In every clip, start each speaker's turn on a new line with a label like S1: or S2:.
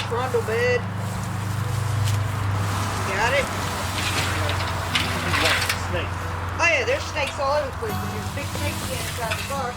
S1: Trundle bed. Got it?
S2: Snakes.
S1: Oh yeah, there's snakes all over the place, but there's big snakes again inside the car.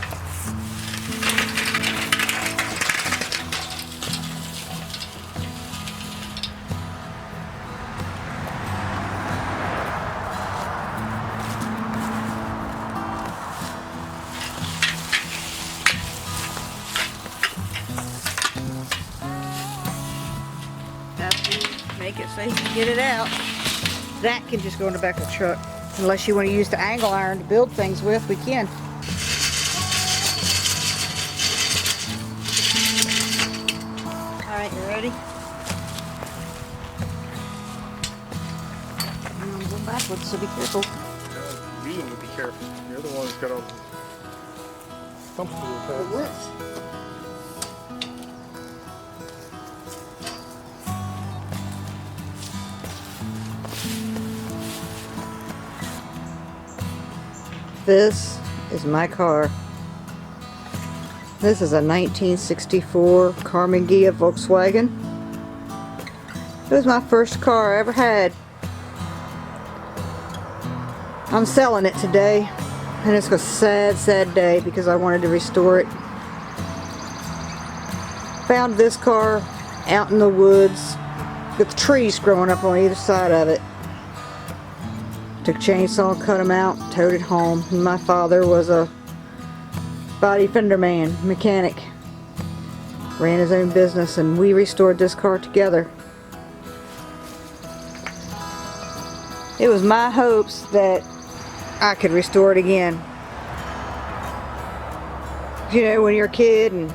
S1: Make it so you can get it out. That can just go in the back of the truck. Unless you want to use the angle iron to build things with, we can. Alright, you ready? I'm going backwards, so be careful.
S2: You need to be careful. You're the one who's got all the stumps to the
S1: Roots. This is my car. This is a 1964 Karmann Ghia Volkswagen. It was my first car I ever had. I'm selling it today, and it's a sad, sad day because I wanted to restore it. Found this car out in the woods with trees growing up on either side of it. Took a chainsaw, cut them out, towed it home. And my father was a body fender man, mechanic. Ran his own business, and we restored this car together. It was my hopes that I could restore it again. You know, when you're a kid and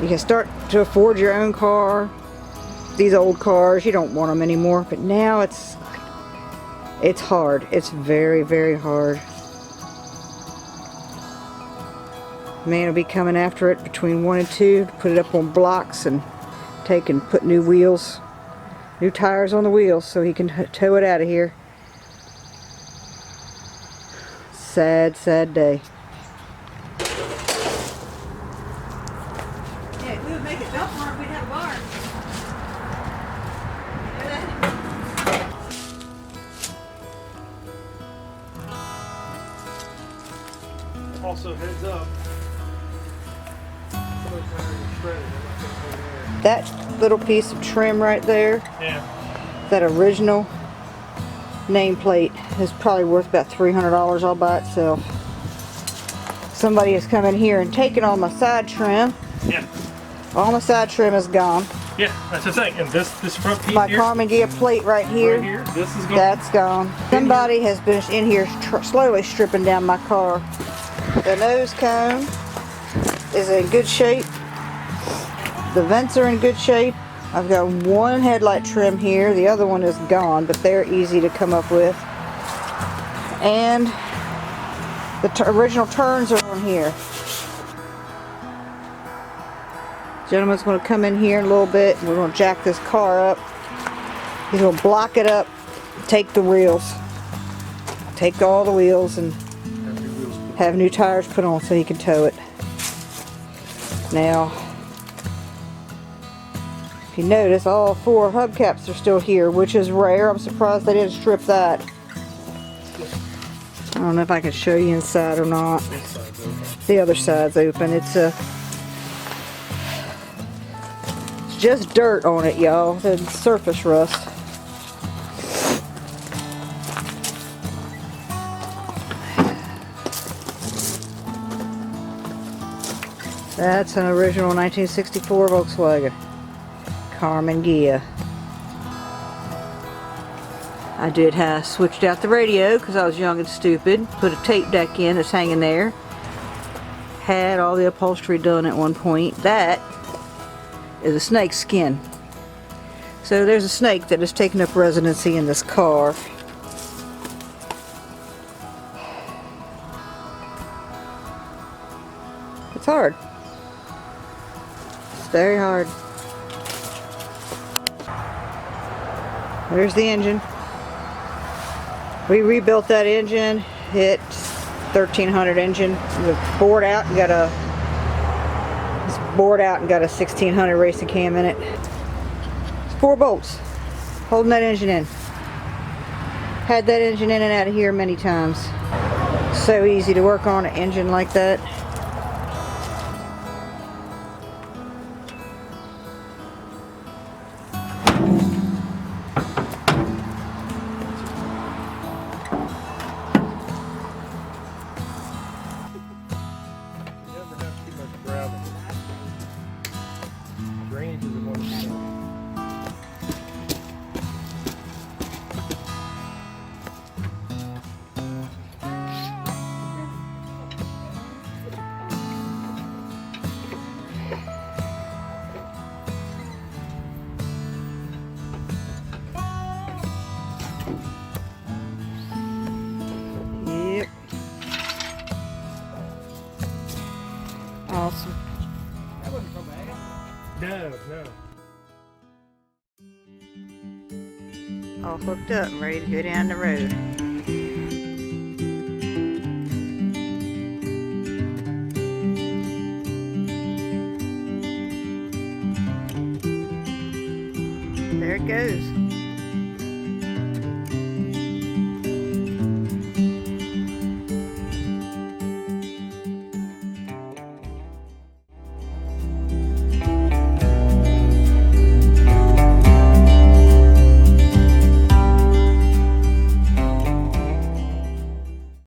S1: you can start to afford your own car, these old cars, you don't want them anymore. But now it's hard. It's very, very hard. Man will be coming after it between 1 and 2 to put it up on blocks and take and put new wheels, new tires on the wheels so he can tow it out of here. Sad, sad day. Yeah, we would make a dump barn if we'd have a barn. You know that?
S2: Also, heads up.
S1: That little piece of trim right there,
S2: yeah,
S1: that original nameplate is probably worth about $300 all by itself. Somebody has come in here and taken all my side trim.
S2: Yeah.
S1: All my side trim is gone.
S2: Yeah, that's the thing. And this front piece
S1: My
S2: here,
S1: Karmann Ghia plate right here,
S2: this is gone.
S1: that's gone. Somebody has been in here slowly stripping down my car. The nose cone is in good shape. The vents are in good shape. I've got one headlight trim here. The other one is gone, but they're easy to come up with. And the original turns are on here. Gentleman's going to come in here in a little bit, and we're going to jack this car up. He's going to block it up, take the wheels, take all the wheels, and have new tires put on so he can tow it. Now, if you notice, all 4 hubcaps are still here, which is rare. I'm surprised they didn't strip that. I don't know if I can show you inside or not. The other side's open. It's just dirt on it, y'all. It's surface rust. That's an original 1964 Volkswagen. Karmann Ghia. I did have switched out the radio because I was young and stupid. Put a tape deck in that's hanging there. Had all the upholstery done at one point. That is a snake skin. So there's a snake that has taken up residency in this car. It's hard. It's very hard. There's the engine. We rebuilt that engine. It's 1300 engine. It was bored out and got a 1600 racing cam in it. It's 4 bolts holding that engine in. Had that engine in and out of here many times. So easy to work on an engine like that.
S2: Drainage is the one thing.
S1: Yep. Awesome.
S2: That wasn't so bad. No, no.
S1: All hooked up and ready to go down the road. There it goes.